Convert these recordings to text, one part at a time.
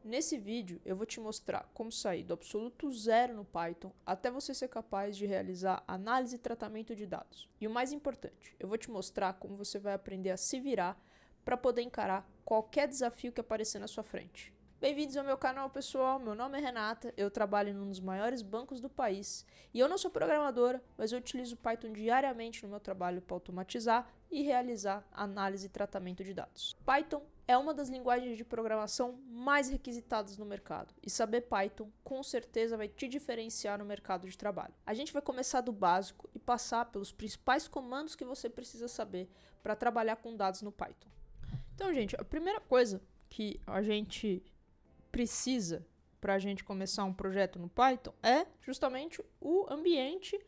Nesse vídeo eu vou te mostrar como sair do absoluto zero no Python até você ser capaz de realizar análise e tratamento de dados. E o mais importante, eu vou te mostrar como você vai aprender a se virar para poder encarar qualquer desafio que aparecer na sua frente. Bem-vindos ao meu canal, pessoal. Meu nome é Renata, eu trabalho num dos maiores bancos do país e eu não sou programadora, mas eu utilizo Python diariamente no meu trabalho para automatizar e realizar análise e tratamento de dados. Python é uma das linguagens de programação mais requisitadas no mercado e saber Python com certeza vai te diferenciar no mercado de trabalho. A gente vai começar do básico e passar pelos principais comandos que você precisa saber para trabalhar com dados no Python. Então, gente, a primeira coisa que a gente precisa para a gente começar um projeto no Python é justamente o ambiente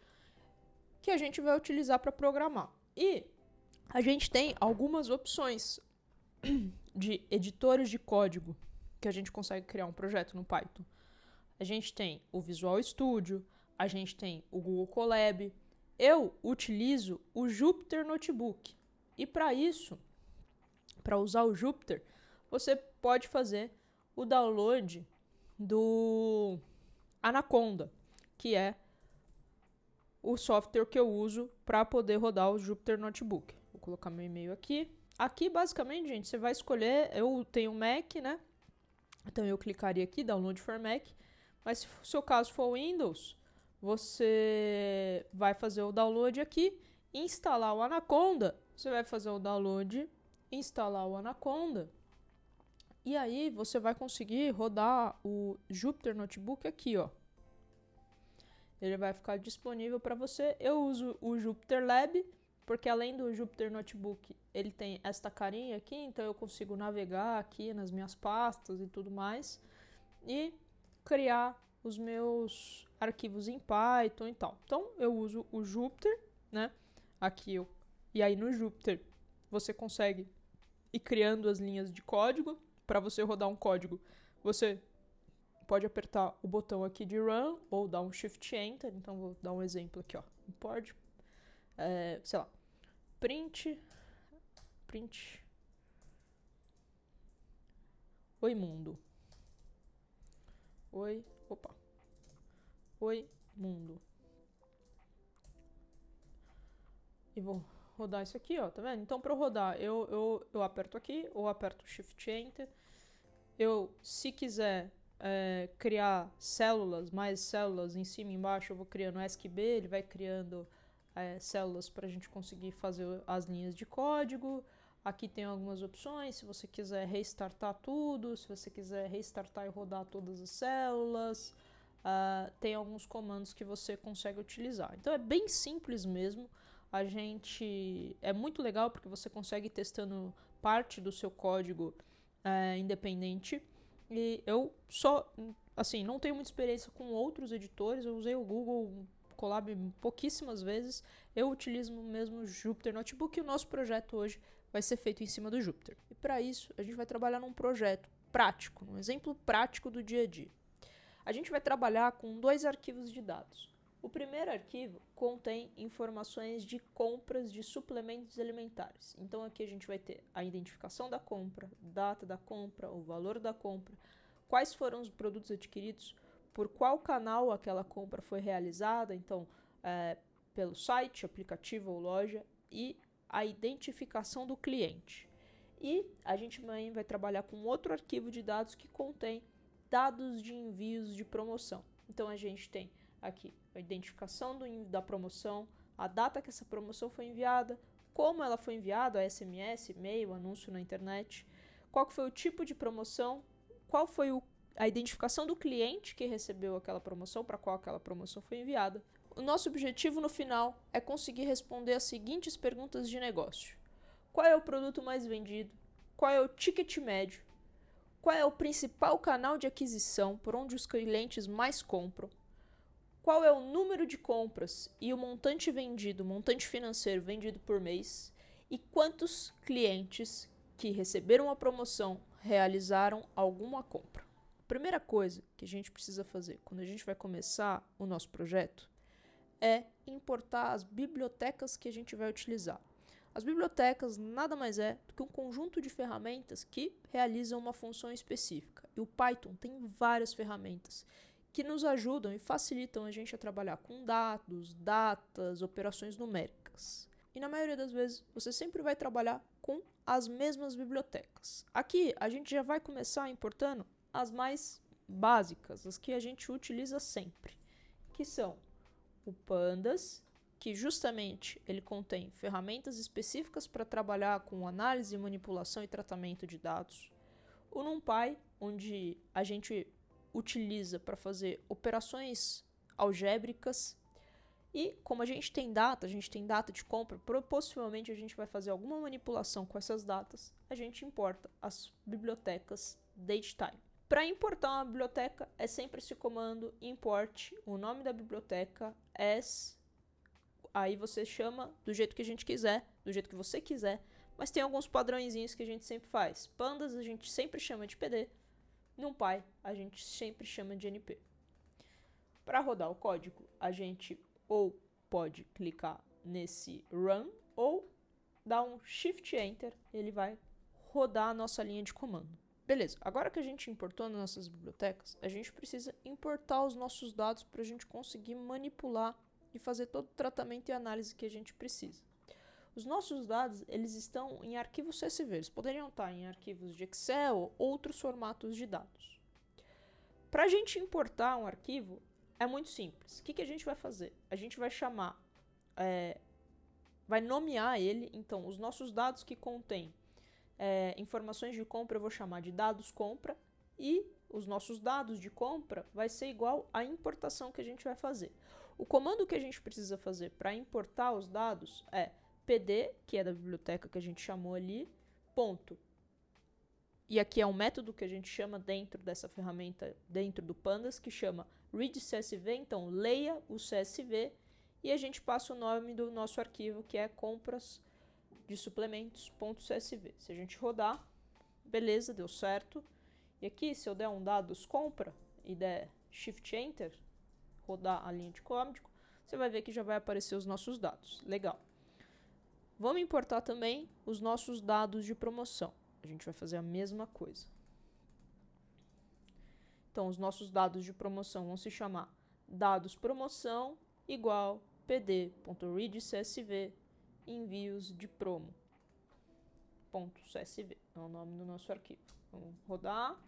que a gente vai utilizar para programar. E a gente tem algumas opções de editores de código que a gente consegue criar um projeto no Python. A gente tem o Visual Studio, a gente tem o Google Colab. Eu utilizo o Jupyter Notebook. E para isso, para usar o Jupyter, você pode fazer o download do Anaconda, que é o software que eu uso para poder rodar o Jupyter Notebook. Vou colocar meu e-mail aqui. Aqui, basicamente, gente, você vai escolher... Eu tenho um Mac, né? Então, eu clicaria aqui, Download for Mac. Mas se o seu caso for Windows, você vai fazer o download aqui, instalar o Anaconda. Você vai fazer o download, instalar o Anaconda. E aí, você vai conseguir rodar o Jupyter Notebook aqui, ó. Ele vai ficar disponível para você. Eu uso o Jupyter Lab, porque além do Jupyter Notebook, ele tem esta carinha aqui, então eu consigo navegar aqui nas minhas pastas e tudo mais, e criar os meus arquivos em Python e tal. Então, eu uso o Jupyter, né? E aí no Jupyter, você consegue ir criando as linhas de código. Para você rodar um código, você pode apertar o botão aqui de Run ou dar um Shift Enter. Então, vou dar um exemplo aqui, ó. Import, sei lá, print, oi mundo. Oi mundo. E vou rodar isso aqui, ó, tá vendo? Então, para eu rodar, eu aperto aqui ou aperto o Shift Enter. Se quiser criar células, mais células em cima e embaixo, eu vou criando SQB, ele vai criando células para a gente conseguir fazer as linhas de código. Aqui tem algumas opções, se você quiser restartar tudo, se você quiser restartar e rodar todas as células, tem alguns comandos que você consegue utilizar. Então é bem simples mesmo. É muito legal porque você consegue ir testando parte do seu código independente. E eu não tenho muita experiência com outros editores. Eu usei o Google Colab pouquíssimas vezes. Eu utilizo mesmo o Jupyter Notebook e o nosso projeto hoje vai ser feito em cima do Jupyter. E para isso, a gente vai trabalhar num projeto prático, num exemplo prático do dia a dia. A gente vai trabalhar com 2 arquivos de dados. O primeiro arquivo contém informações de compras de suplementos alimentares. Então aqui a gente vai ter a identificação da compra, data da compra, o valor da compra, quais foram os produtos adquiridos, por qual canal aquela compra foi realizada, então pelo site, aplicativo ou loja, e a identificação do cliente. E a gente também vai trabalhar com outro arquivo de dados que contém dados de envios de promoção. Então a gente tem aqui a identificação da promoção, a data que essa promoção foi enviada, como ela foi enviada, SMS, e-mail, anúncio na internet, qual que foi o tipo de promoção, qual foi a identificação do cliente que recebeu aquela promoção, para qual aquela promoção foi enviada. O nosso objetivo no final é conseguir responder as seguintes perguntas de negócio: qual é o produto mais vendido? Qual é o ticket médio? Qual é o principal canal de aquisição por onde os clientes mais compram? Qual é o número de compras e o montante vendido, montante financeiro vendido por mês? E quantos clientes que receberam a promoção realizaram alguma compra? A primeira coisa que a gente precisa fazer quando a gente vai começar o nosso projeto é importar as bibliotecas que a gente vai utilizar. As bibliotecas nada mais é do que um conjunto de ferramentas que realizam uma função específica. E o Python tem várias ferramentas que nos ajudam e facilitam a gente a trabalhar com dados, datas, operações numéricas. E na maioria das vezes, você sempre vai trabalhar com as mesmas bibliotecas. Aqui, a gente já vai começar importando as mais básicas, as que a gente utiliza sempre, que são o Pandas, que justamente ele contém ferramentas específicas para trabalhar com análise, manipulação e tratamento de dados. O NumPy, onde a gente utiliza para fazer operações algébricas. E como a gente tem data de compra, possivelmente a gente vai fazer alguma manipulação com essas datas, a gente importa as bibliotecas datetime. Para importar uma biblioteca, é sempre esse comando import o nome da biblioteca as, aí você chama do jeito que a gente quiser, do jeito que você quiser, mas tem alguns padrõezinhos que a gente sempre faz. Pandas a gente sempre chama de PD, NumPy a gente sempre chama de NP. Para rodar o código, a gente ou pode clicar nesse Run ou dar um Shift Enter, ele vai rodar a nossa linha de comando. Beleza, agora que a gente importou nas nossas bibliotecas, a gente precisa importar os nossos dados para a gente conseguir manipular e fazer todo o tratamento e análise que a gente precisa. Os nossos dados, eles estão em arquivos CSV, eles poderiam estar em arquivos de Excel ou outros formatos de dados. Para a gente importar um arquivo, é muito simples. O que a gente vai fazer? A gente vai chamar, vai nomear ele, então os nossos dados que contêm informações de compra eu vou chamar de dados compra e os nossos dados de compra vai ser igual à importação que a gente vai fazer. O comando que a gente precisa fazer para importar os dados é pd, que é da biblioteca que a gente chamou ali, ponto. E aqui é um método que a gente chama dentro dessa ferramenta, dentro do Pandas, que chama readCSV, então leia o CSV e a gente passa o nome do nosso arquivo, que é compras de suplementos.csv. Se a gente rodar, beleza, deu certo. E aqui, se eu der um dados compra e der Shift Enter, rodar a linha de código, você vai ver que já vai aparecer os nossos dados. Legal. Vamos importar também os nossos dados de promoção. A gente vai fazer a mesma coisa. Então, os nossos dados de promoção vão se chamar dados promoção igual pd.readCSV envios de promo.csv. É o nome do nosso arquivo. Vamos rodar,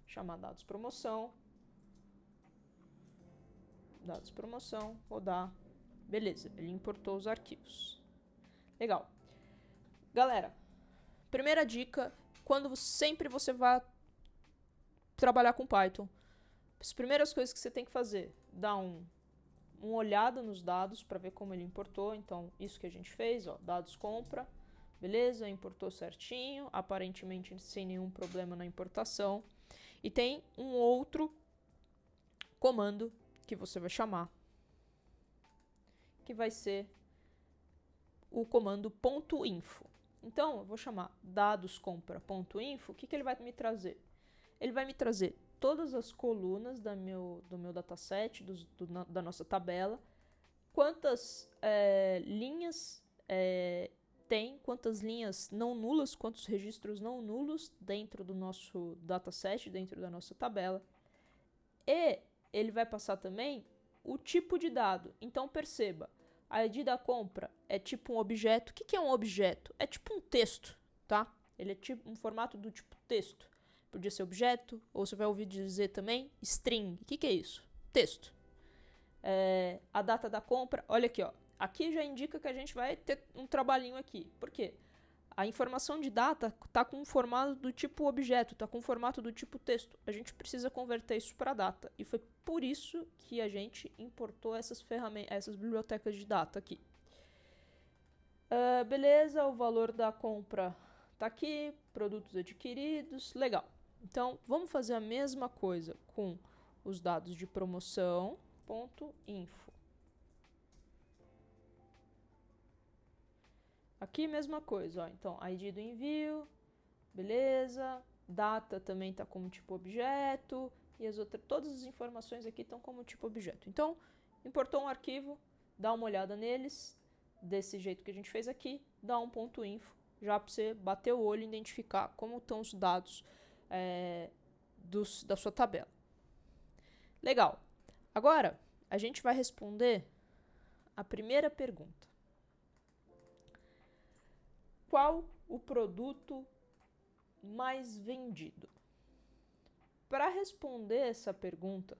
chamar dados promoção, rodar. Beleza, ele importou os arquivos. Legal. Galera, primeira dica, quando sempre você vai trabalhar com Python, as primeiras coisas que você tem que fazer, dar uma olhada nos dados para ver como ele importou. Então, isso que a gente fez, ó, dados compra, beleza, importou certinho, aparentemente sem nenhum problema na importação. E tem um outro comando que você vai chamar, que vai ser o comando .info. Então, eu vou chamar dadoscompra.info. O que ele vai me trazer? Ele vai me trazer todas as colunas do meu dataset, da nossa tabela, quantas linhas tem, quantas linhas não nulas, quantos registros não nulos dentro do nosso dataset, dentro da nossa tabela. E ele vai passar também o tipo de dado. Então, perceba, a ID da compra é tipo um objeto. O que é um objeto? É tipo um texto, tá? Ele é tipo um formato do tipo texto. Podia ser objeto, ou você vai ouvir dizer também string. O que é isso? Texto. A data da compra, olha aqui, ó. Aqui já indica que a gente vai ter um trabalhinho aqui. Por quê? A informação de data está com um formato do tipo objeto, está com um formato do tipo texto. A gente precisa converter isso para data. E foi por isso que a gente importou essas bibliotecas de data aqui. Beleza, o valor da compra está aqui, produtos adquiridos, legal. Então, vamos fazer a mesma coisa com os dados de promoção.info. Aqui, mesma coisa, ó. Então, ID do envio, beleza, data também está como tipo objeto, e todas as informações aqui estão como tipo objeto. Então, importou um arquivo, dá uma olhada neles, desse jeito que a gente fez aqui, dá um ponto info, já para você bater o olho e identificar como estão os dados da sua tabela. Legal. Agora, a gente vai responder a primeira pergunta. Qual o produto mais vendido? Para responder essa pergunta,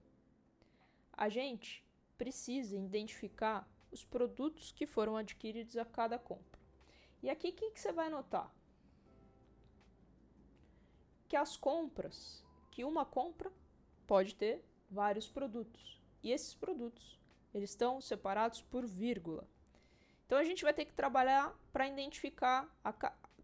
a gente precisa identificar os produtos que foram adquiridos a cada compra. E aqui, o que você vai notar? Que as compras, que uma compra pode ter vários produtos. E esses produtos, eles estão separados por vírgula. Então, a gente vai ter que trabalhar para identificar a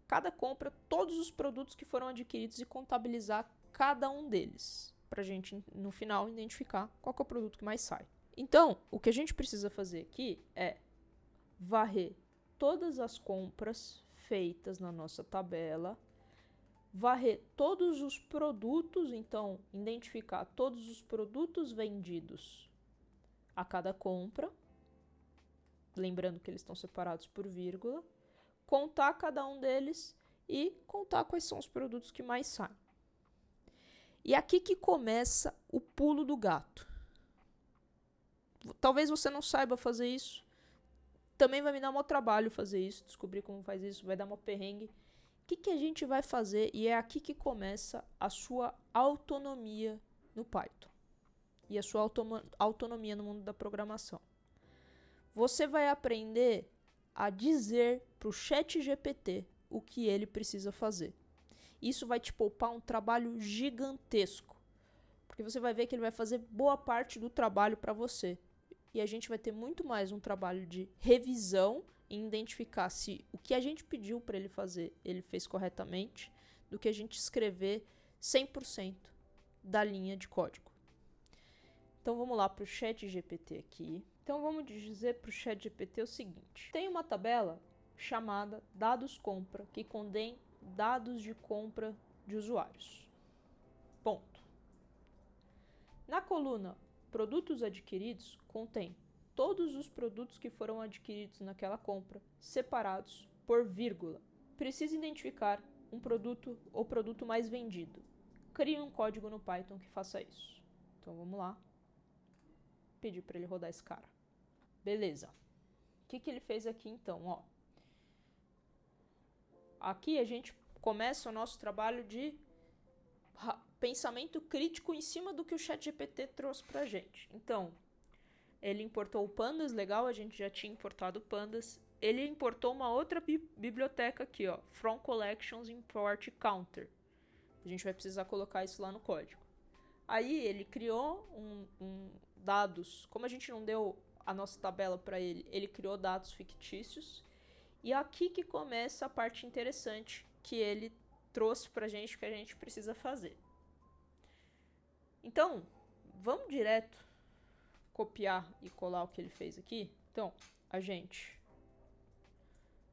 cada compra todos os produtos que foram adquiridos e contabilizar cada um deles, para a gente, no final, identificar qual que é o produto que mais sai. Então, o que a gente precisa fazer aqui é varrer todas as compras feitas na nossa tabela, varrer todos os produtos, então, identificar todos os produtos vendidos a cada compra, lembrando que eles estão separados por vírgula, contar cada um deles e contar quais são os produtos que mais saem. E aqui que começa o pulo do gato. Talvez você não saiba fazer isso. Também vai me dar um trabalho fazer isso, descobrir como faz isso, vai dar uma perrengue. O que a gente vai fazer? E é aqui que começa a sua autonomia no Python. E a sua autonomia no mundo da programação. Você vai aprender a dizer para o ChatGPT o que ele precisa fazer. Isso vai te poupar um trabalho gigantesco, porque você vai ver que ele vai fazer boa parte do trabalho para você. E a gente vai ter muito mais um trabalho de revisão e identificar se o que a gente pediu para ele fazer, ele fez corretamente, do que a gente escrever 100% da linha de código. Então vamos lá para o ChatGPT aqui. Então vamos dizer para o ChatGPT o seguinte: tem uma tabela chamada dados compra que contém dados de compra de usuários. Ponto. Na coluna produtos adquiridos contém todos os produtos que foram adquiridos naquela compra, separados por vírgula. Precisa identificar um produto ou produto mais vendido. Crie um código no Python que faça isso. Então vamos lá. Pedir para ele rodar esse cara. Beleza. O que ele fez aqui então? Ó. Aqui a gente começa o nosso trabalho de pensamento crítico em cima do que o ChatGPT trouxe pra gente. Então, ele importou o Pandas, legal, a gente já tinha importado o Pandas. Ele importou uma outra biblioteca aqui, ó, From Collections Import Counter. A gente vai precisar colocar isso lá no código. Aí ele criou dados, como a gente não deu a nossa tabela para ele, ele criou dados fictícios. E aqui que começa a parte interessante que ele trouxe pra gente, que a gente precisa fazer. Então, vamos direto copiar e colar o que ele fez aqui. Então, a gente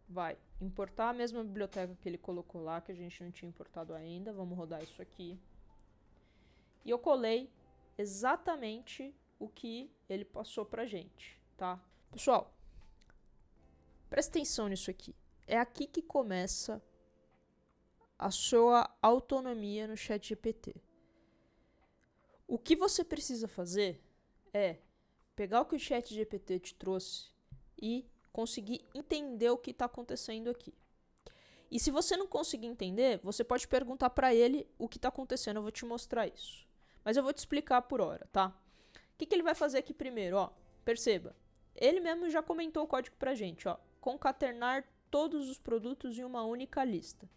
vai importar a mesma biblioteca que ele colocou lá, que a gente não tinha importado ainda. Vamos rodar isso aqui. E eu colei exatamente o que ele passou pra gente, tá? Pessoal, presta atenção nisso aqui. É aqui que começa a sua autonomia no ChatGPT. O que você precisa fazer é pegar o que o ChatGPT te trouxe e conseguir entender o que está acontecendo aqui. E se você não conseguir entender, você pode perguntar para ele o que está acontecendo. Eu vou te mostrar isso. Mas eu vou te explicar por hora, tá? O que ele vai fazer aqui primeiro? Ó, perceba, ele mesmo já comentou o código pra gente. Ó, concatenar todos os produtos em uma única lista.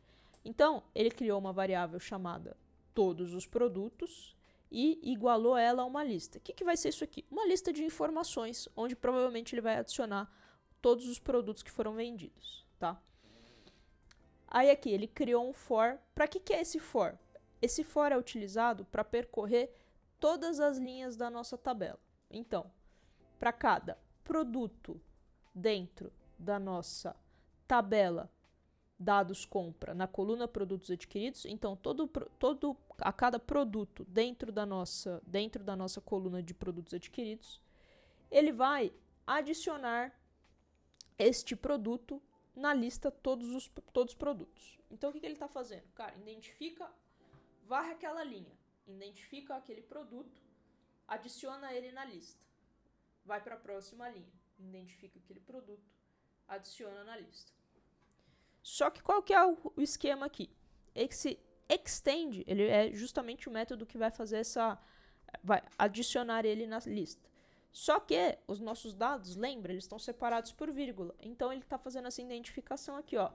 Então, ele criou uma variável chamada todos os produtos e igualou ela a uma lista. O que vai ser isso aqui? Uma lista de informações, onde provavelmente ele vai adicionar todos os produtos que foram vendidos, tá? Aí aqui, ele criou um for. Para que é esse for? Esse for é utilizado para percorrer todas as linhas da nossa tabela. Então, para cada produto dentro da nossa tabela dados compra na coluna produtos adquiridos, então a cada produto dentro da nossa coluna de produtos adquiridos, ele vai adicionar este produto na lista todos os produtos. Então, o que ele está fazendo? Cara, identifica, varre aquela linha, identifica aquele produto, adiciona ele na lista. Vai para a próxima linha, identifica aquele produto, adiciona na lista. Só que qual que é o esquema aqui? Esse extend, ele é justamente o método que vai fazer vai adicionar ele na lista. Só que os nossos dados, lembra, eles estão separados por vírgula. Então, ele está fazendo essa identificação aqui, ó.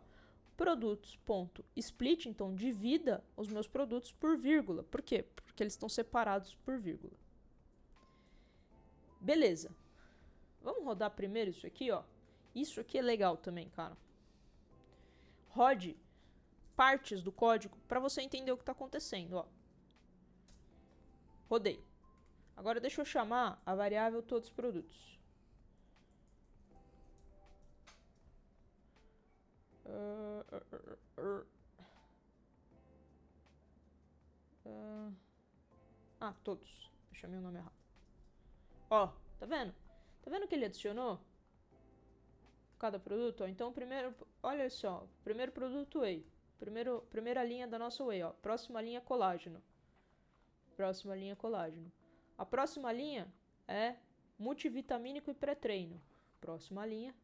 Produtos.split, então divida os meus produtos por vírgula. Por quê? Porque eles estão separados por vírgula. Beleza. Vamos rodar primeiro isso aqui, ó. Isso aqui é legal também, cara. Rode partes do código para você entender o que está acontecendo, ó. Rodei. Agora deixa eu chamar a variável todos os produtos. Todos. Eu chamei o nome errado. Ó, tá vendo? Tá vendo que ele adicionou cada produto? Ó, então, primeiro, olha só. Primeiro produto whey. Primeira linha da nossa whey, ó. Próxima linha colágeno. Próxima linha colágeno. A próxima linha é multivitamínico e pré-treino. Próxima linha,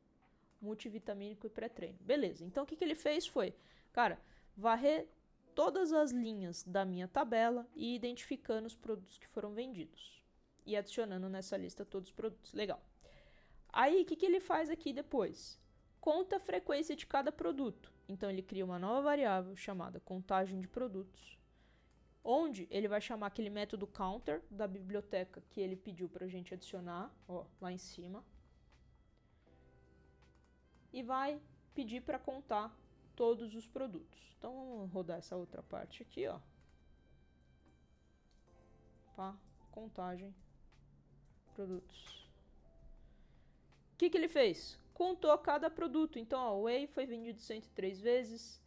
multivitamínico e pré-treino. Beleza, então o que ele fez foi, cara, varrer todas as linhas da minha tabela e identificando os produtos que foram vendidos. E adicionando nessa lista todos os produtos. Legal. Aí, o que ele faz aqui depois? Conta a frequência de cada produto. Então, ele cria uma nova variável chamada contagem de produtos, onde ele vai chamar aquele método counter da biblioteca que ele pediu para a gente adicionar, ó, lá em cima. E vai pedir para contar todos os produtos. Então, vamos rodar essa outra parte aqui, ó. Pá, contagem, produtos. O que ele fez? Contou cada produto. Então, ó, o whey foi vendido 103 vezes,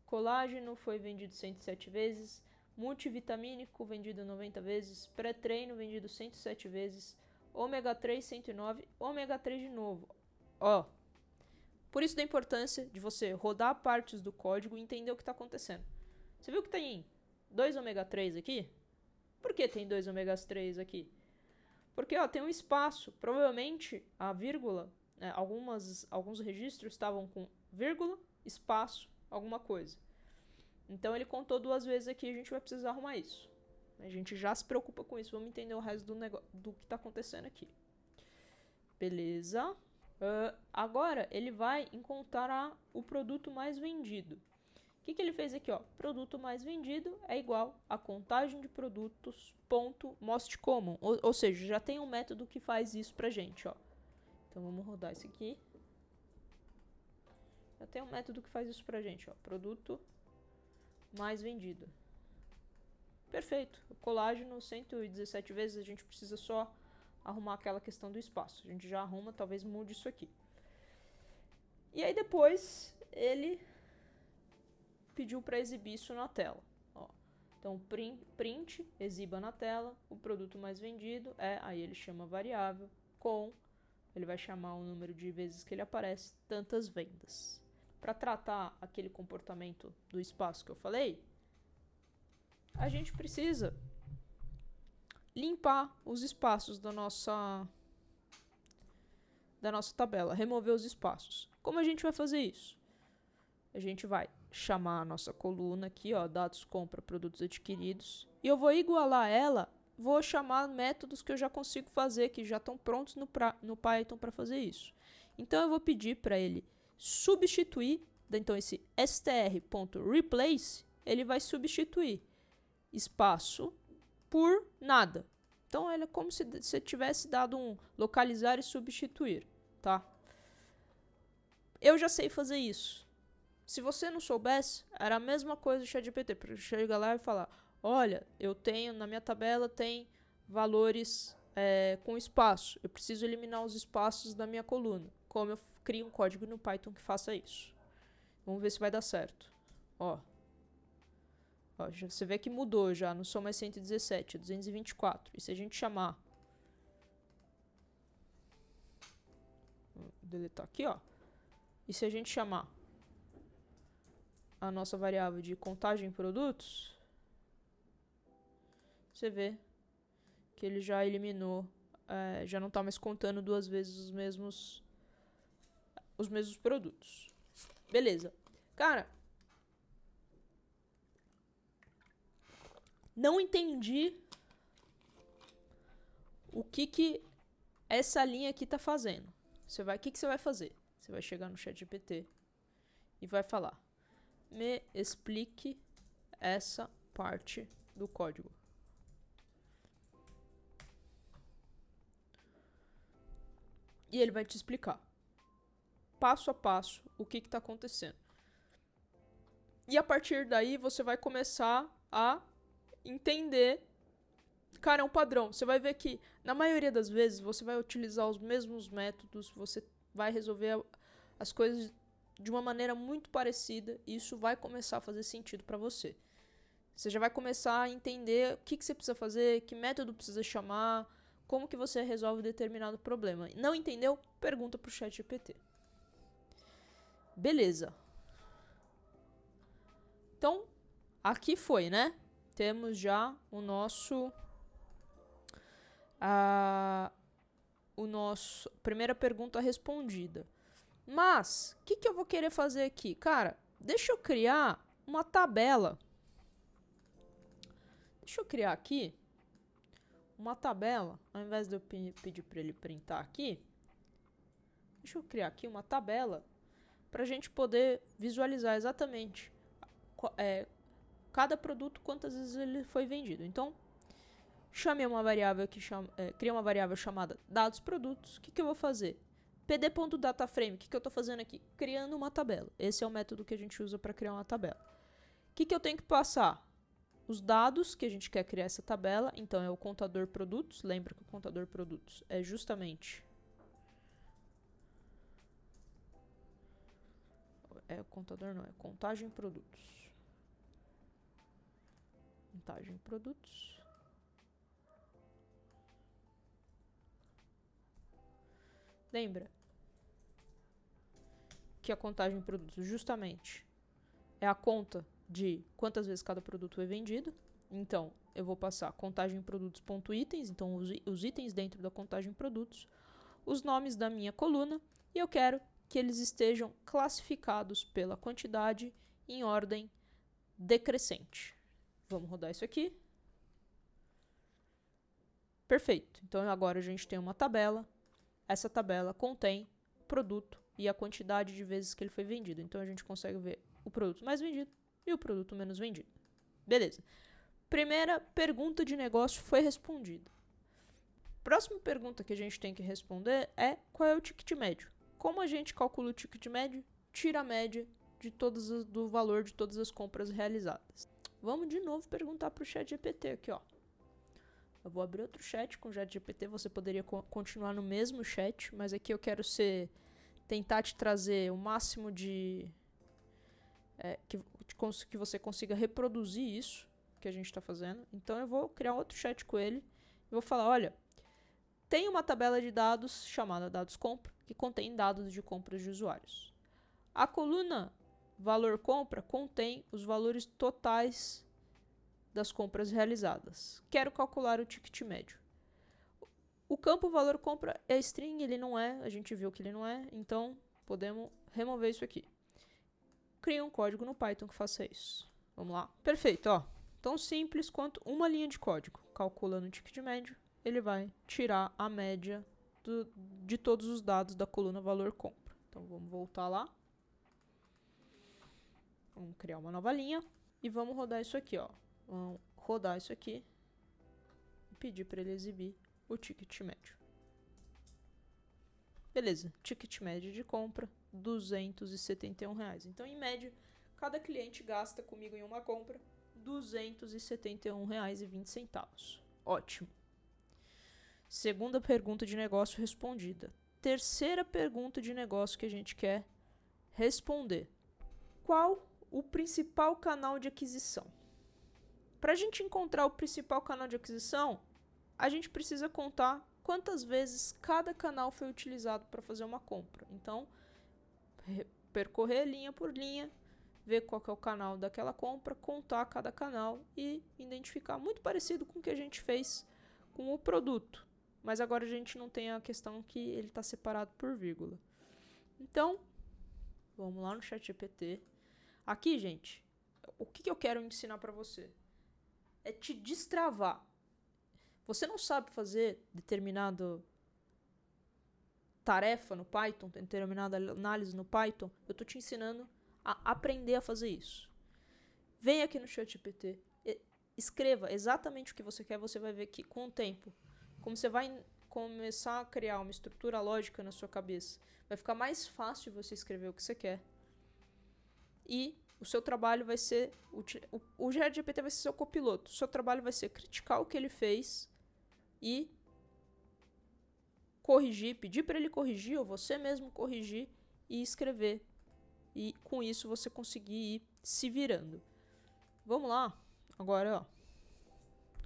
colágeno foi vendido 107 vezes, multivitamínico vendido 90 vezes, pré-treino vendido 107 vezes, ômega 3 109, ômega 3 de novo. Ó, por isso da importância de você rodar partes do código e entender o que está acontecendo. Você viu que tem 2 ômega 3 aqui? Por que tem 2 ômega 3 aqui? Porque ó, tem um espaço, provavelmente a vírgula, alguns registros estavam com vírgula, espaço, alguma coisa. Então ele contou 2 vezes aqui, a gente vai precisar arrumar isso. A gente já se preocupa com isso, vamos entender o resto do que está acontecendo aqui. Beleza. Agora ele vai encontrar o produto mais vendido. O que ele fez aqui? Ó? Produto mais vendido é igual a contagem de produtos ponto most common. Ou seja, já tem um método que faz isso pra gente. Ó. Então vamos rodar isso aqui. Já tem um método que faz isso pra gente. Ó. Produto mais vendido. Perfeito. O colágeno 117 vezes, a gente precisa só arrumar aquela questão do espaço. A gente já arruma, talvez mude isso aqui. E aí depois ele pediu para exibir isso na tela. Ó. Então print, exiba na tela, o produto mais vendido aí ele chama variável com, ele vai chamar o número de vezes que ele aparece, tantas vendas. Para tratar aquele comportamento do espaço que eu falei, a gente precisa limpar os espaços da nossa tabela, remover os espaços. Como a gente vai fazer isso? A gente vai chamar a nossa coluna aqui, ó, dados compra produtos adquiridos, e eu vou igualar ela, vou chamar métodos que eu já consigo fazer, que já estão prontos no Python para fazer isso. Então eu vou pedir para ele substituir, então esse str.replace, ele vai substituir espaço por nada. Então ele é como se você tivesse dado um localizar e substituir, tá? Eu já sei fazer isso. Se você não soubesse, era a mesma coisa do ChatGPT, para chegar lá e falar, olha, eu tenho, na minha tabela tem valores com espaço, eu preciso eliminar os espaços da minha coluna. Como eu crio um código no Python que faça isso? Vamos ver se vai dar certo. Ó, você vê que mudou já, não são mais 117, é 224. E se a gente chamar... Vou deletar aqui, ó. E se a gente chamar a nossa variável de contagem em produtos, você vê que ele já eliminou, já não está mais contando duas vezes os mesmos produtos. Beleza. Cara, não entendi o que essa linha aqui está fazendo. O que você vai fazer? Você vai chegar no ChatGPT e vai falar: me explique essa parte do código. E ele vai te explicar, passo a passo, o que está acontecendo. E a partir daí você vai começar a entender. Cara, é um padrão. Você vai ver que, na maioria das vezes, você vai utilizar os mesmos métodos, você vai resolver as coisas de uma maneira muito parecida, e isso vai começar a fazer sentido para você. Você já vai começar a entender o que você precisa fazer, que método precisa chamar, como que você resolve determinado problema. Não entendeu? Pergunta pro ChatGPT. Beleza. Então, aqui foi, né? Temos já o nosso primeira pergunta respondida. Mas, o que eu vou querer fazer aqui? Cara, deixa eu criar uma tabela. Deixa eu criar aqui uma tabela, ao invés de eu pedir para ele printar aqui, deixa eu criar aqui uma tabela para a gente poder visualizar exatamente cada produto, quantas vezes ele foi vendido. Então, chamei uma variável aqui, criei uma variável chamada dados produtos. O que eu vou fazer? pd.dataframe, o que eu estou fazendo aqui? Criando uma tabela. Esse é o método que a gente usa para criar uma tabela. O que eu tenho que passar? Os dados que a gente quer criar essa tabela, então é o contador produtos. Lembra que o contador produtos é justamente contador não, é contagem produtos. Contagem produtos. Lembra que a contagem de produtos justamente é a conta de quantas vezes cada produto foi vendido. Então, eu vou passar contagem produtos.itens, então os itens dentro da contagem produtos, os nomes da minha coluna, e eu quero que eles estejam classificados pela quantidade em ordem decrescente. Vamos rodar isso aqui. Perfeito. Então, agora a gente tem uma tabela. Essa tabela contém o produto e a quantidade de vezes que ele foi vendido. Então, a gente consegue ver o produto mais vendido e o produto menos vendido. Beleza. Primeira pergunta de negócio foi respondida. Próxima pergunta que a gente tem que responder é qual é o ticket médio. Como a gente calcula o ticket médio? Tira a média do valor de todas as compras realizadas. Vamos de novo perguntar para o ChatGPT aqui, ó. Eu vou abrir outro chat com o ChatGPT. Você poderia continuar no mesmo chat, mas aqui eu quero tentar te trazer o máximo que você consiga reproduzir isso que a gente está fazendo. Então eu vou criar outro chat com ele e vou falar, olha, tem uma tabela de dados chamada dados compra, que contém dados de compras de usuários. A coluna valor compra contém os valores totais das compras realizadas. Quero calcular o ticket médio. O campo valor compra é string, ele não é, a gente viu que ele não é, então podemos remover isso aqui. Cria um código no Python que faça isso. Vamos lá. Perfeito, ó. Tão simples quanto uma linha de código. Calculando o ticket médio, ele vai tirar a média de todos os dados da coluna valor compra. Então vamos voltar lá. Vamos criar uma nova linha e vamos rodar isso aqui, ó. Vamos rodar isso aqui e pedir para ele exibir o ticket médio. Beleza, ticket médio de compra, R$271. Então, em média, cada cliente gasta comigo em uma compra R$271,20. Ótimo. Segunda pergunta de negócio respondida. Terceira pergunta de negócio que a gente quer responder. Qual o principal canal de aquisição? Para a gente encontrar o principal canal de aquisição, a gente precisa contar quantas vezes cada canal foi utilizado para fazer uma compra. Então, percorrer linha por linha, ver qual que é o canal daquela compra, contar cada canal e identificar. Muito parecido com o que a gente fez com o produto, mas agora a gente não tem a questão que ele está separado por vírgula. Então, vamos lá no ChatGPT. Aqui, gente, o que eu quero ensinar para você? É te destravar. Você não sabe fazer determinada tarefa no Python, determinada análise no Python, eu estou te ensinando a aprender a fazer isso. Vem aqui no ChatGPT, escreva exatamente o que você quer, você vai ver que com o tempo, como você vai começar a criar uma estrutura lógica na sua cabeça, vai ficar mais fácil você escrever o que você quer. E o seu trabalho vai ser, o ChatGPT vai ser seu copiloto, o seu trabalho vai ser criticar o que ele fez e corrigir, pedir para ele corrigir ou você mesmo corrigir e escrever. E com isso você conseguir ir se virando. Vamos lá. Agora, ó.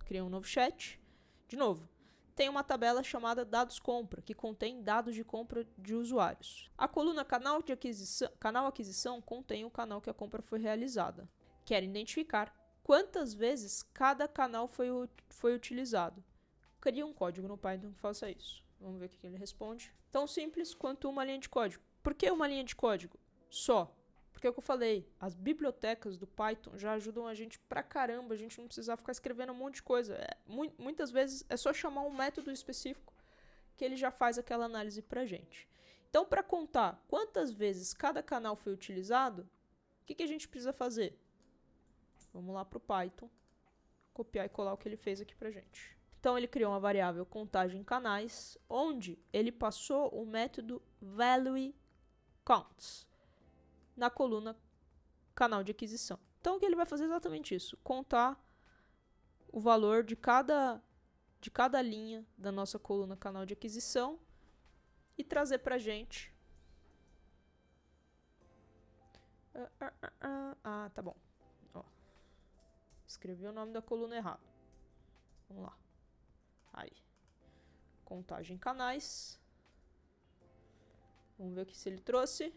Criei um novo chat. De novo. Tem uma tabela chamada dados compra, que contém dados de compra de usuários. A coluna canal aquisição contém o canal que a compra foi realizada. Quero identificar quantas vezes cada canal foi utilizado. Cria um código no Python que faça isso. Vamos ver o que ele responde. Tão simples quanto uma linha de código. Por que uma linha de código? Só. Porque é o que eu falei, as bibliotecas do Python já ajudam a gente pra caramba, a gente não precisa ficar escrevendo um monte de coisa. Muitas vezes é só chamar um método específico que ele já faz aquela análise pra gente. Então, para contar quantas vezes cada canal foi utilizado, o que a gente precisa fazer? Vamos lá pro Python, copiar e colar o que ele fez aqui pra gente. Então, ele criou uma variável contagem canais, onde ele passou o método valueCounts na coluna canal de aquisição. Então, o que ele vai fazer é exatamente isso. Contar o valor de cada linha da nossa coluna canal de aquisição e trazer pra gente. Tá bom. Ó. Escrevi o nome da coluna errado. Vamos lá. Aí. Contagem canais. Vamos ver aqui se ele trouxe.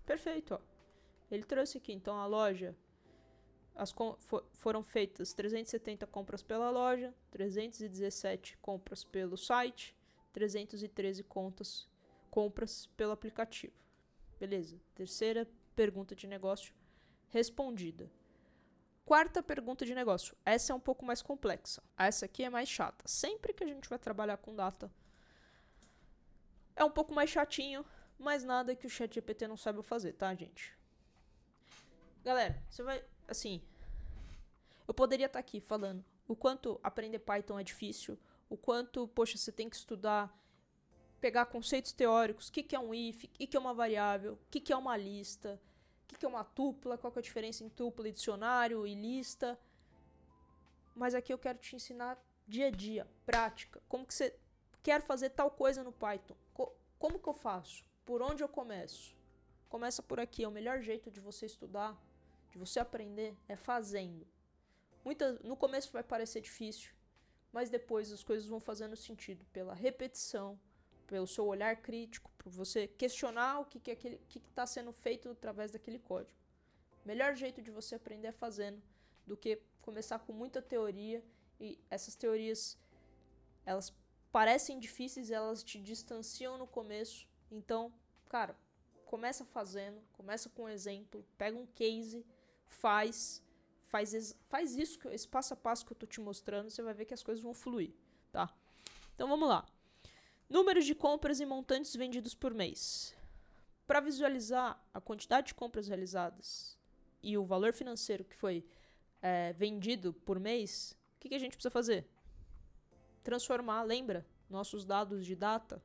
Perfeito, ó. Ele trouxe aqui, então, a loja. Foram feitas 370 compras pela loja, 317 compras pelo site, 313 compras pelo aplicativo. Beleza. Terceira pergunta de negócio respondida. Quarta pergunta de negócio. Essa é um pouco mais complexa. Essa aqui é mais chata. Sempre que a gente vai trabalhar com data, é um pouco mais chatinho, mas nada que o ChatGPT não saiba fazer, tá, gente? Galera, você vai, assim, eu poderia estar aqui falando o quanto aprender Python é difícil, o quanto, poxa, você tem que estudar, pegar conceitos teóricos, o que é um if, o que é uma variável, o que é uma lista, o que é uma tupla, qual que é a diferença em tupla e dicionário e lista. Mas aqui eu quero te ensinar dia a dia, prática, como que você quer fazer tal coisa no Python, como que eu faço, por onde eu começo. Começa por aqui, é o melhor jeito de você estudar, de você aprender, é fazendo. No começo vai parecer difícil, mas depois as coisas vão fazendo sentido pela repetição, pelo seu olhar crítico, por você questionar o que está sendo feito através daquele código. O melhor jeito de você aprender é fazendo, do que começar com muita teoria, e essas teorias, elas parecem difíceis, elas te distanciam no começo. Então, cara, começa fazendo, começa com um exemplo, pega um case, faz isso, esse passo a passo que eu tô te mostrando, você vai ver que as coisas vão fluir, tá? Então vamos lá. Números de compras e montantes vendidos por mês. Para visualizar a quantidade de compras realizadas e o valor financeiro que foi vendido por mês, o que a gente precisa fazer? Transformar, lembra? Nossos dados de data,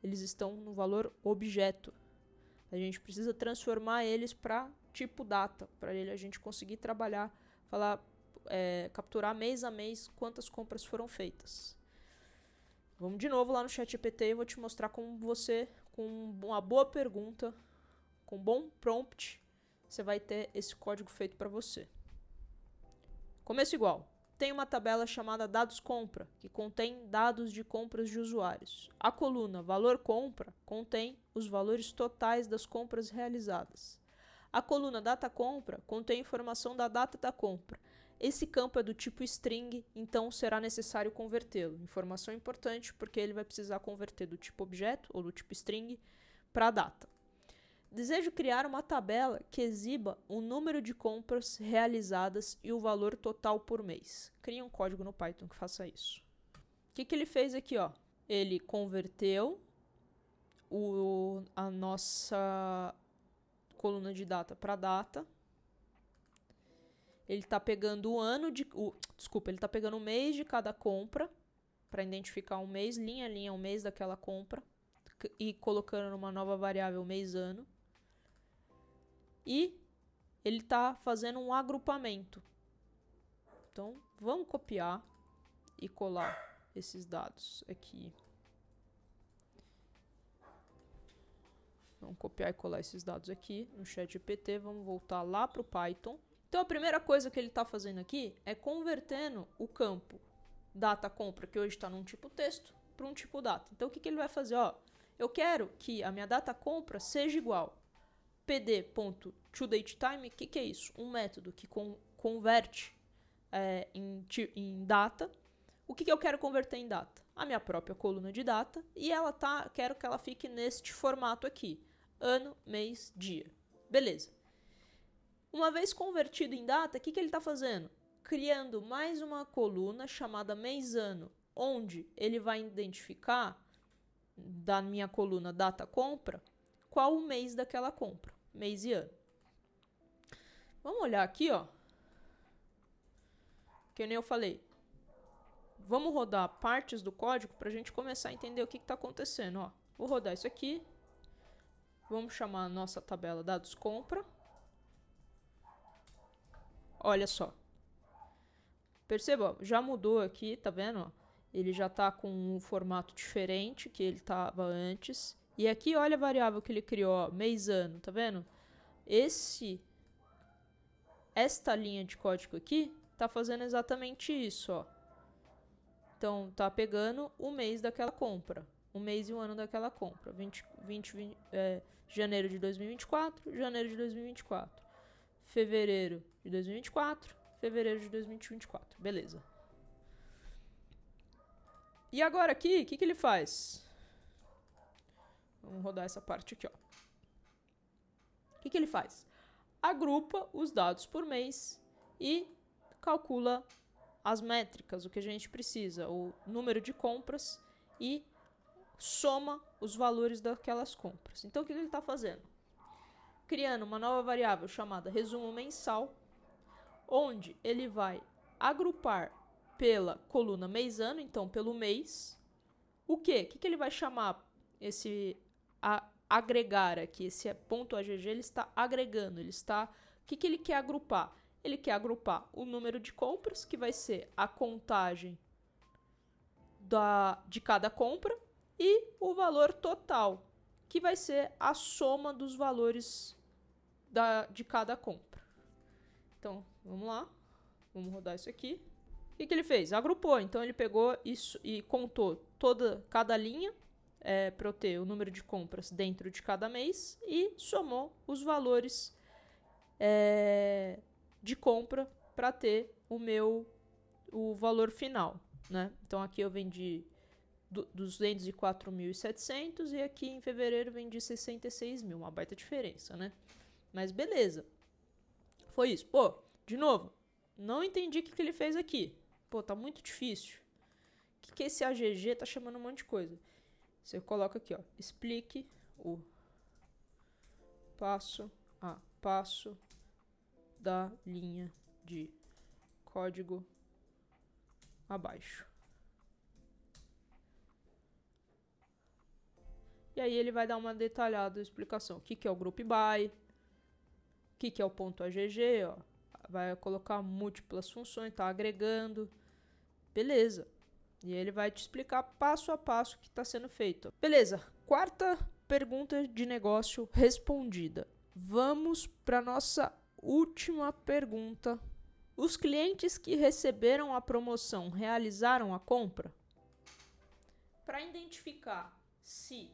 eles estão no valor objeto. A gente precisa transformar eles para tipo data, para a gente conseguir trabalhar, capturar mês a mês quantas compras foram feitas. Vamos de novo lá no ChatGPT e eu vou te mostrar como você, com uma boa pergunta, com um bom prompt, você vai ter esse código feito para você. Começo igual. tem uma tabela chamada dados compra, que contém dados de compras de usuários. A coluna valor compra contém os valores totais das compras realizadas. A coluna data compra contém informação da data da compra. Esse campo é do tipo string, então será necessário convertê-lo. Informação importante porque ele vai precisar converter do tipo objeto ou do tipo string para data. Desejo criar uma tabela que exiba o número de compras realizadas e o valor total por mês. Crie um código no Python que faça isso. O que ele fez aqui? Ó? Ele converteu a nossa coluna de data para data. Ele está pegando ele está pegando o mês de cada compra para identificar um mês, linha a linha, o mês daquela compra e colocando numa nova variável mês-ano. E ele está fazendo um agrupamento. Então, vamos copiar e colar esses dados aqui. Vamos copiar e colar esses dados aqui no ChatGPT. Vamos voltar lá para o Python. Então, a primeira coisa que ele está fazendo aqui é convertendo o campo data compra, que hoje está num tipo texto, para um tipo data. Então, o que ele vai fazer? Ó, eu quero que a minha data compra seja igual pd.toDateTime. O que é isso? Um método que converte em data. O que eu quero converter em data? A minha própria coluna de data. E quero que ela fique neste formato aqui. Ano, mês, dia. Beleza. Uma vez convertido em data, o que ele está fazendo? Criando mais uma coluna chamada mês-ano, onde ele vai identificar da minha coluna data compra qual o mês daquela compra, mês e ano. Vamos olhar aqui, ó. Que nem eu falei. Vamos rodar partes do código para a gente começar a entender o que está acontecendo. Ó. Vou rodar isso aqui. Vamos chamar a nossa tabela dados compra. Olha só. Perceba, já mudou aqui, tá vendo? Ele já está com um formato diferente que ele estava antes. E aqui, olha a variável que ele criou, mês-ano, tá vendo? Esta linha de código aqui está fazendo exatamente isso, ó. Então, tá pegando o mês daquela compra, o mês e o ano daquela compra. Janeiro de 2024, janeiro de 2024. Fevereiro de 2024, fevereiro de 2024. Beleza. E agora aqui, o que ele faz? Vamos rodar essa parte aqui, ó. O que ele faz? Agrupa os dados por mês e calcula as métricas, o que a gente precisa, o número de compras e soma os valores daquelas compras. Então, o que ele está fazendo? Criando uma nova variável chamada resumo mensal, onde ele vai agrupar pela coluna mês-ano, então pelo mês. O quê? O que ele vai chamar esse agregar aqui? Esse ponto .agg, ele está agregando, o que ele quer agrupar? Ele quer agrupar o número de compras, que vai ser a contagem de cada compra, e o valor total, que vai ser a soma dos valores de cada compra. Então, vamos lá. Vamos rodar isso aqui. O que ele fez? Agrupou. Então, ele pegou isso e contou cada linha para eu ter o número de compras dentro de cada mês e somou os valores de compra para ter o valor final, né? Então, aqui eu vendi 204.700 e aqui em fevereiro vendi 66 mil. Uma baita diferença, né? Mas beleza. Foi isso. Pô, de novo, não entendi o que ele fez aqui. Pô, tá muito difícil. O que esse AGG tá chamando um monte de coisa? Você coloca aqui, ó. Explique o passo a passo da linha de código abaixo. E aí ele vai dar uma detalhada explicação. O que é o group by, o que é o ponto .agg, ó. Vai colocar múltiplas funções, tá agregando. Beleza. E ele vai te explicar passo a passo o que está sendo feito. Beleza. Quarta pergunta de negócio respondida. Vamos para nossa última pergunta. Os clientes que receberam a promoção realizaram a compra? Para identificar se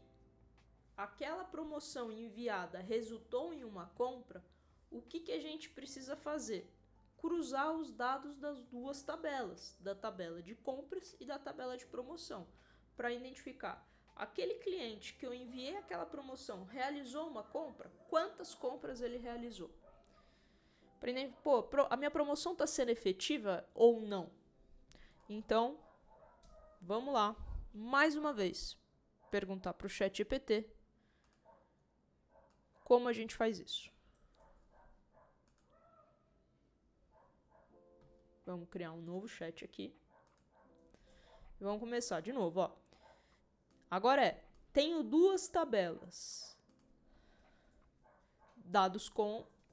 aquela promoção enviada resultou em uma compra, o que a gente precisa fazer? Cruzar os dados das duas tabelas, da tabela de compras e da tabela de promoção, para identificar aquele cliente que eu enviei aquela promoção realizou uma compra, quantas compras ele realizou. Pô, a minha promoção está sendo efetiva ou não? Então, vamos lá, mais uma vez, perguntar para o ChatGPT como a gente faz isso. Vamos criar um novo chat aqui. E vamos começar de novo, ó. Agora tenho duas tabelas.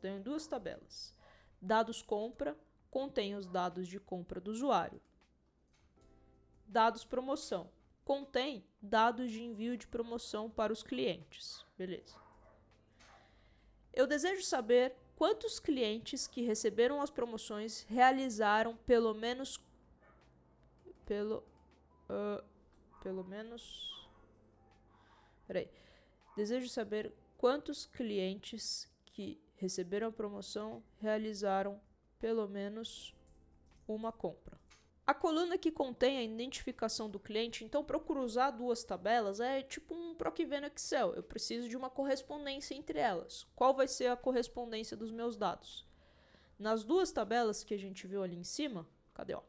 Tenho duas tabelas. Dados compra contém os dados de compra do usuário. Dados promoção contém dados de envio de promoção para os clientes. Beleza. Eu desejo saber quantos clientes que receberam as promoções realizaram pelo menos Desejo saber quantos clientes que receberam a promoção realizaram pelo menos uma compra. A coluna que contém a identificação do cliente, então, para eu cruzar duas tabelas, é tipo um PROC-V no Excel. Eu preciso de uma correspondência entre elas. Qual vai ser a correspondência dos meus dados? Nas duas tabelas que a gente viu ali em cima, cadê, ó?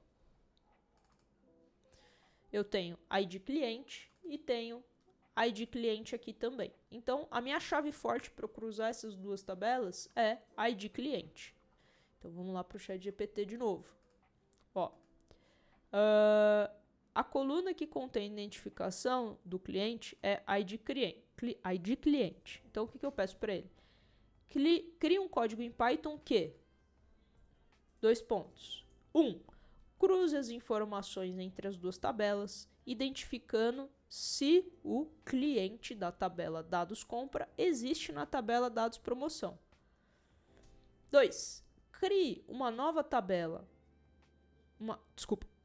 Eu tenho ID cliente e tenho ID cliente aqui também. Então, a minha chave forte para eu cruzar essas duas tabelas é ID cliente. Então, vamos lá para o ChatGPT de novo. Ó, a coluna que contém identificação do cliente é ID cliente. Então, o que eu peço para ele? Crie um código em Python que... Cruze as informações entre as duas tabelas, identificando se o cliente da tabela dados compra existe na tabela dados promoção. 2. Crie uma nova tabela.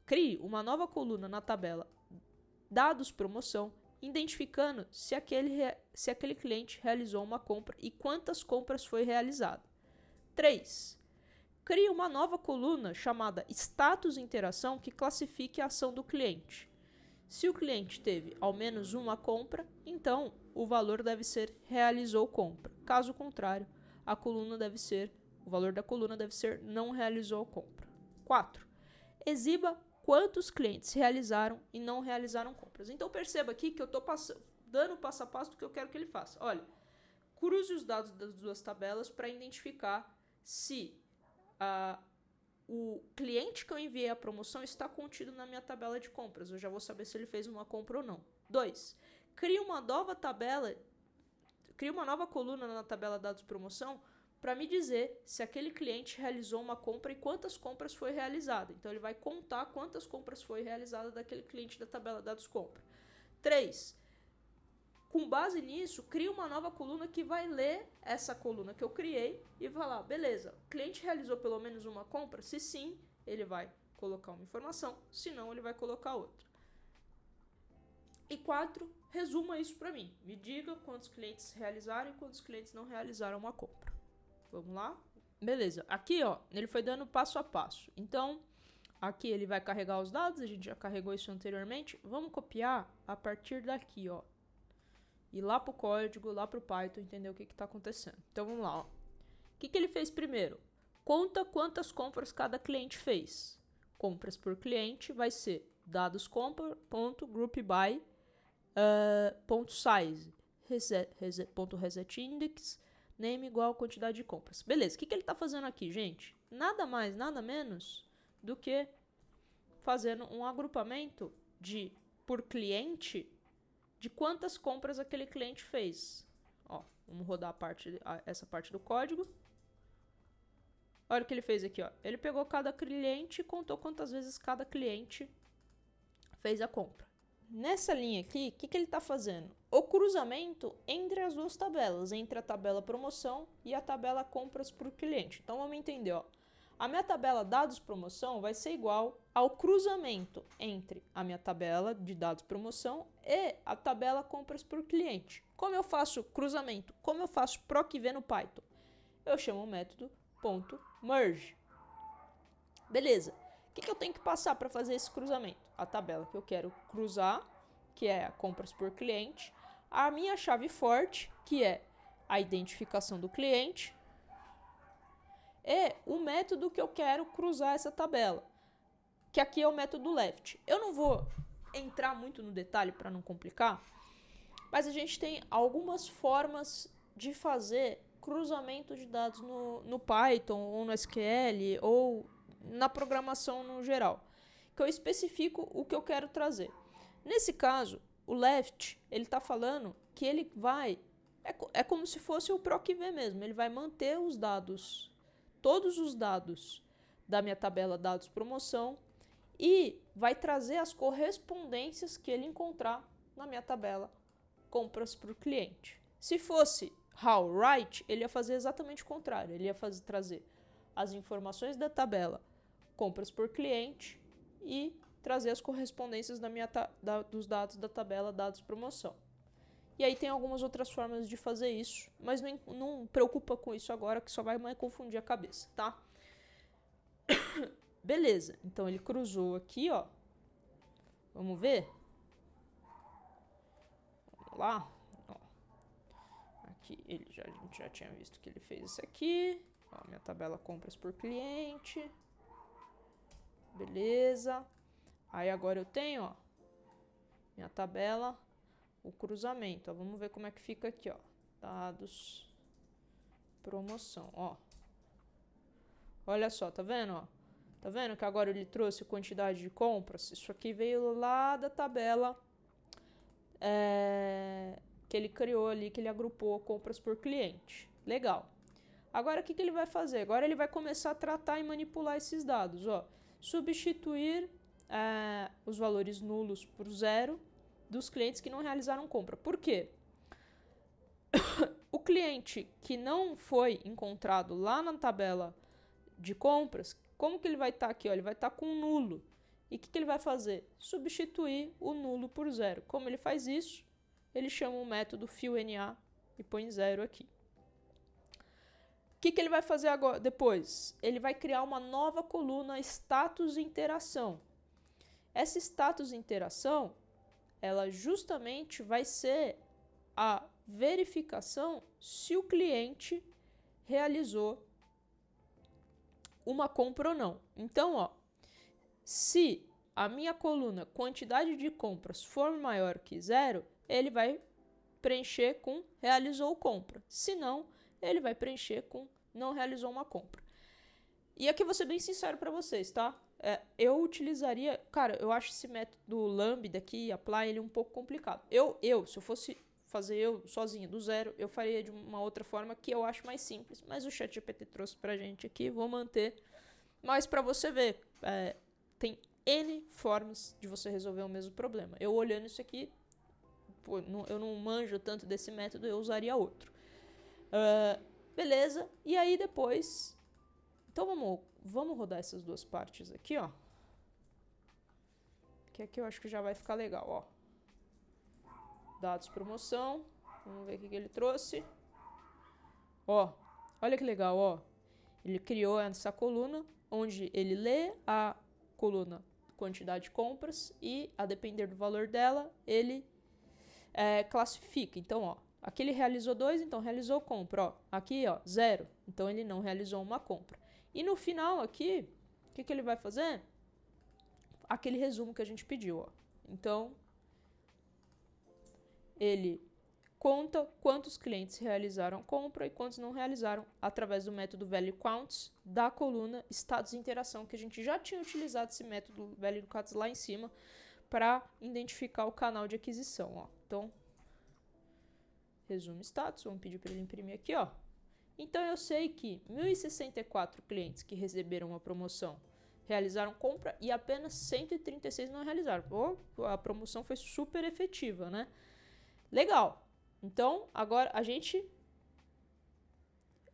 Crie uma nova coluna na tabela dados promoção, identificando se aquele cliente realizou uma compra e quantas compras foi realizada. 3. Crie uma nova coluna chamada status interação que classifique a ação do cliente. Se o cliente teve ao menos uma compra, então o valor deve ser realizou compra. Caso contrário, o valor da coluna deve ser não realizou compra. 4. Exiba quantos clientes realizaram e não realizaram compras. Então perceba aqui que eu estou dando passo a passo do que eu quero que ele faça. Olha, cruze os dados das duas tabelas para identificar se o cliente que eu enviei a promoção está contido na minha tabela de compras. Eu já vou saber se ele fez uma compra ou não. 2. Crie uma nova coluna na tabela dados promoção para me dizer se aquele cliente realizou uma compra e quantas compras foi realizada. Então, ele vai contar quantas compras foi realizada daquele cliente da tabela dados compra. 3. Com base nisso, cria uma nova coluna que vai ler essa coluna que eu criei e vai lá, beleza, o cliente realizou pelo menos uma compra? Se sim, ele vai colocar uma informação, se não, ele vai colocar outra. E 4, resuma isso para mim. Me diga quantos clientes realizaram e quantos clientes não realizaram uma compra. Vamos lá? Beleza, aqui ó, ele foi dando passo a passo. Então, aqui ele vai carregar os dados, a gente já carregou isso anteriormente. Vamos copiar a partir daqui, ó. Ir lá pro código, lá pro Python, entender o que está acontecendo. Então vamos lá, ó. O que ele fez primeiro? Conta quantas compras cada cliente fez. Compras por cliente vai ser dados compra.groupby .size .resetIndex name igual a quantidade de compras. Beleza, o que ele está fazendo aqui, gente? Nada mais, nada menos do que fazendo um agrupamento por cliente de quantas compras aquele cliente fez. Ó, vamos rodar essa parte do código. Olha o que ele fez aqui, ó. Ele pegou cada cliente e contou quantas vezes cada cliente fez a compra. Nessa linha aqui, o que ele está fazendo? O cruzamento entre as duas tabelas, entre a tabela promoção e a tabela compras por cliente. Então vamos entender, ó. A minha tabela dados promoção vai ser igual ao cruzamento entre a minha tabela de dados promoção e a tabela compras por cliente. Como eu faço cruzamento? Como eu faço PROC-V no Python? Eu chamo o método .merge. Beleza. O que eu tenho que passar para fazer esse cruzamento? A tabela que eu quero cruzar, que é a compras por cliente, a minha chave forte, que é a identificação do cliente, e o método que eu quero cruzar essa tabela, que aqui é o método left. Eu não vou entrar muito no detalhe para não complicar, mas a gente tem algumas formas de fazer cruzamento de dados no Python, ou no SQL, ou na programação no geral, que eu especifico o que eu quero trazer. Nesse caso, o left, ele está falando que ele vai, é como se fosse o PROC-V mesmo, ele vai manter os dados, todos os dados da minha tabela dados promoção e vai trazer as correspondências que ele encontrar na minha tabela compras por cliente. Se fosse how write, ele ia fazer exatamente o contrário, ele ia trazer as informações da tabela compras por cliente e trazer as correspondências dos dados da tabela dados promoção. E aí tem algumas outras formas de fazer isso, mas não preocupa com isso agora, que só vai mais confundir a cabeça, tá? Beleza, então ele cruzou aqui, ó. Vamos ver? Vamos lá. Ó. Aqui a gente já tinha visto que ele fez isso aqui. Ó, minha tabela compras por cliente. Beleza. Aí agora eu tenho, ó, minha tabela, o cruzamento. Ó, vamos ver como é que fica aqui, ó. Dados, promoção, ó. Olha só, tá vendo, ó? Tá vendo que agora ele trouxe quantidade de compras? Isso aqui veio lá da tabela que ele criou ali, que ele agrupou compras por cliente. Legal. Agora o que ele vai fazer? Agora ele vai começar a tratar e manipular esses dados, ó. Substituir os valores nulos por 0 dos clientes que não realizaram compra. Por quê? O cliente que não foi encontrado lá na tabela de compras, como que ele vai estar aqui? Ó, ele vai estar com nulo. E o que ele vai fazer? Substituir o nulo por 0. Como ele faz isso? Ele chama o método fillNA e põe 0 aqui. O que ele vai fazer agora, depois? Ele vai criar uma nova coluna status interação. Essa status interação, ela justamente vai ser a verificação se o cliente realizou uma compra ou não. Então, ó, se a minha coluna quantidade de compras for maior que 0, ele vai preencher com realizou compra. Se não, ele vai preencher com não realizou uma compra. E aqui eu vou ser bem sincero para vocês, tá? Eu utilizaria... Cara, eu acho esse método lambda aqui, apply, ele um pouco complicado. Se eu fosse fazer eu sozinho do zero, eu faria de uma outra forma que eu acho mais simples. Mas o ChatGPT trouxe pra gente aqui, vou manter. Mas para você ver, tem N formas de você resolver o mesmo problema. Eu olhando isso aqui, eu não manjo tanto desse método, eu usaria outro. Beleza, e aí depois... Então vamos rodar essas duas partes aqui, ó. Que aqui eu acho que já vai ficar legal, ó. Dados promoção, vamos ver o que ele trouxe. Ó, olha que legal, ó. Ele criou essa coluna, onde ele lê a coluna quantidade de compras e, a depender do valor dela, ele classifica. Então, ó, aqui ele realizou 2, então realizou compra, ó. Aqui, ó, 0, então ele não realizou uma compra. E no final aqui, o que ele vai fazer? Aquele resumo que a gente pediu, ó. Então, ele conta quantos clientes realizaram a compra e quantos não realizaram através do método valueCounts da coluna status interação, que a gente já tinha utilizado esse método valueCounts lá em cima para identificar o canal de aquisição, ó. Então, resumo status, vamos pedir para ele imprimir aqui, ó. Então, eu sei que 1.064 clientes que receberam uma promoção realizaram compra e apenas 136 não realizaram. Pô, a promoção foi super efetiva, né? Legal. Então, agora a gente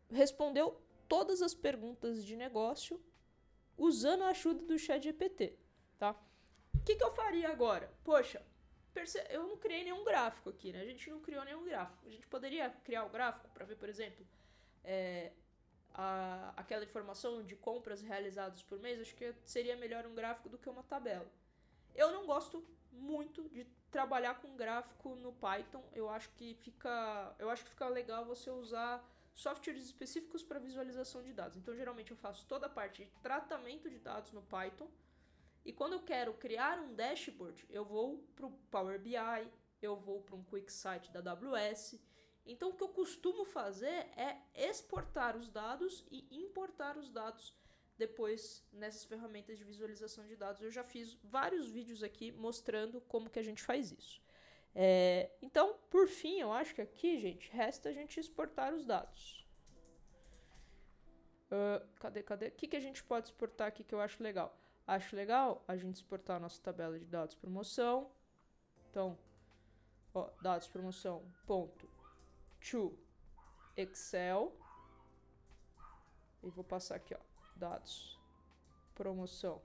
respondeu todas as perguntas de negócio usando a ajuda do ChatGPT, tá? O que eu faria agora? Poxa, eu não criei nenhum gráfico aqui, né? A gente não criou nenhum gráfico. A gente poderia criar o gráfico para ver, por exemplo, aquela informação de compras realizadas por mês. Acho que seria melhor um gráfico do que uma tabela. Eu não gosto muito de trabalhar com gráfico no Python. Eu acho que fica legal você usar softwares específicos para visualização de dados. Então, geralmente eu faço toda a parte de tratamento de dados no Python. E quando eu quero criar um dashboard, eu vou para o Power BI, eu vou para um QuickSight da AWS. Então, o que eu costumo fazer é exportar os dados e importar os dados depois nessas ferramentas de visualização de dados. Eu já fiz vários vídeos aqui mostrando como que a gente faz isso. Então, por fim, eu acho que aqui, gente, resta a gente exportar os dados. Cadê? O que a gente pode exportar aqui que eu acho legal? Acho legal a gente exportar a nossa tabela de dados promoção. Então, dados promoção ponto to Excel. E vou passar aqui, dados promoção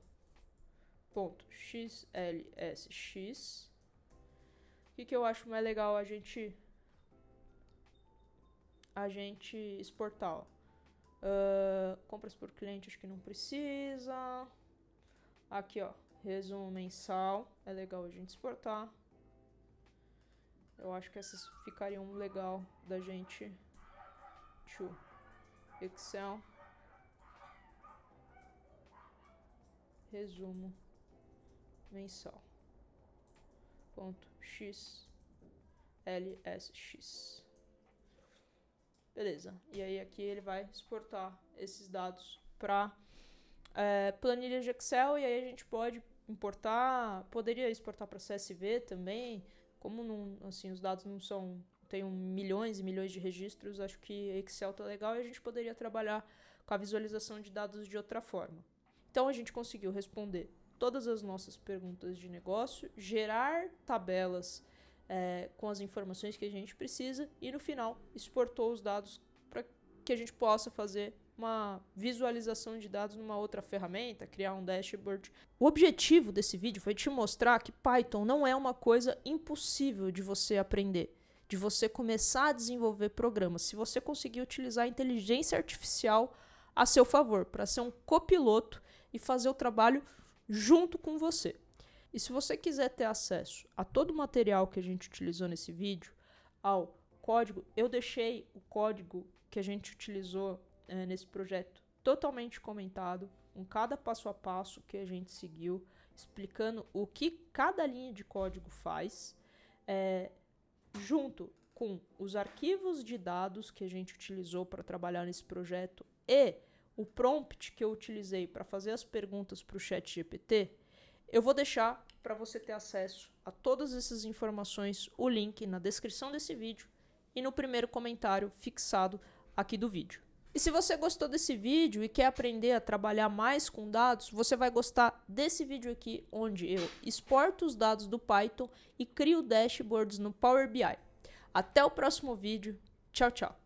ponto xlsx. O que eu acho mais legal a gente exportar? Compras por cliente, acho que não precisa. Aqui, resumo mensal, é legal a gente exportar. Eu acho que essas ficariam legal da gente. To Excel. Resumo mensal. Ponto xlsx. Beleza. E aí aqui ele vai exportar esses dados para planilha de Excel, e aí a gente pode importar, poderia exportar para CSV também. Como não, assim, os dados não tem milhões e milhões de registros, acho que Excel tá legal e a gente poderia trabalhar com a visualização de dados de outra forma. Então a gente conseguiu responder todas as nossas perguntas de negócio, gerar tabelas com as informações que a gente precisa e no final exportou os dados para que a gente possa fazer uma visualização de dados numa outra ferramenta, criar um dashboard. O objetivo desse vídeo foi te mostrar que Python não é uma coisa impossível de você aprender, de você começar a desenvolver programas, se você conseguir utilizar a inteligência artificial a seu favor, para ser um copiloto e fazer o trabalho junto com você. E se você quiser ter acesso a todo o material que a gente utilizou nesse vídeo, ao código, eu deixei o código que a gente utilizou nesse projeto totalmente comentado, com cada passo a passo que a gente seguiu, explicando o que cada linha de código faz, junto com os arquivos de dados que a gente utilizou para trabalhar nesse projeto e o prompt que eu utilizei para fazer as perguntas para o ChatGPT. Eu vou deixar para você ter acesso a todas essas informações, o link na descrição desse vídeo e no primeiro comentário fixado aqui do vídeo. E se você gostou desse vídeo e quer aprender a trabalhar mais com dados, você vai gostar desse vídeo aqui, onde eu exporto os dados do Python e crio dashboards no Power BI. Até o próximo vídeo. Tchau, tchau.